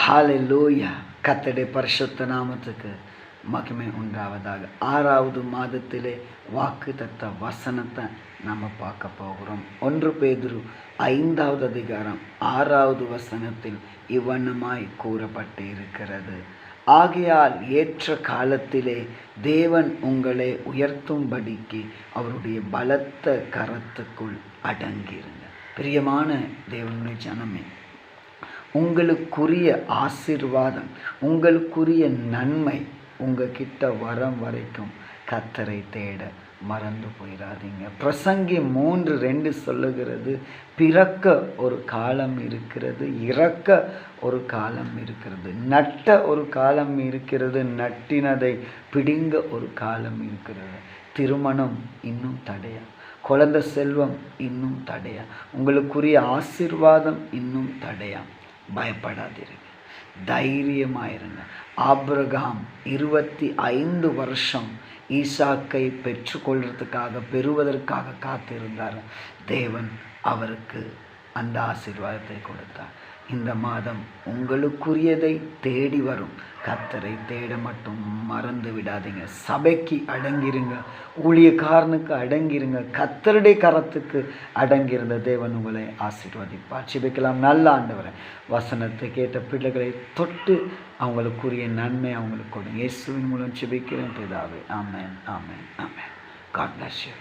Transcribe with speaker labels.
Speaker 1: ஹல்லேலூயா. கர்த்தருடைய பரிசுத்த நாமத்துக்கு மகிமை உண்டாவதாக. 6வது மாதத்திலே வாக்குத்தத்த வசனத்தை நம்ம பார்க்க போகிறோம். 1 பேதுரு 5வது அதிகாரம் 6வது வசனத்தில் இவ்வண்ணமாய் கூறப்பட்டு இருக்கிறது. ஆகையால் ஏற்ற காலத்திலே தேவன் உங்களை உயர்த்தும்படிக்கு அவருடைய பலத்த கரத்துக்குள் அடங்கிருங்க. பிரியமான தேவனுடைய ஜனமே, உங்களுக்குரிய ஆசீர்வாதம், உங்களுக்குரிய நன்மை உங்ககிட்ட வரம் வரைக்கும் கர்த்தரை தேட மறந்து போயிடாதீங்க. பிரசங்கி 3:2 சொல்லுகிறது, பிறக்க ஒரு காலம் இருக்கிறது, இறக்க ஒரு காலம் இருக்கிறது, நட்ட ஒரு காலம் இருக்கிறது, நட்டினதை பிடுங்க ஒரு காலம் இருக்கிறது. திருமணம் இன்னும் தடையா, குழந்தை செல்வம் இன்னும் தடையா, உங்களுக்குரிய ஆசீர்வாதம் இன்னும் தடையா. பயப்படாதீர்கள், தைரியமாயிருங்க. ஆபிரகாம் 25 வருஷம் ஈசாக்கை பெறுவதற்காக காத்திருந்தார். தேவன் அவருக்கு அந்த ஆசீர்வாதத்தை கொடுத்தார். இந்த மாதம் உங்களுக்குரியதை தேடி வரும். கர்த்தரை தேட மட்டும் மறந்து விடாதீங்க. சபைக்கு அடங்கிருங்க, ஊழியக்காரனுக்கு அடங்கிருங்க, கர்த்தருடைய கரத்துக்கு அடங்கியிருந்த தேவன் உங்களை ஆசீர்வதிப்பார். ஜெபிக்கலாம். நல்ல ஆண்டவரே, வசனத்தை கேட்ட பிள்ளைகளை தொட்டு அவங்களுக்குரிய நன்மை அவங்களுக்கு கொடுங்க. இயேசுவின் மூலம் ஜெபிக்கிறேன் பிதாவே. ஆமென், ஆமென், ஆமென். God bless you.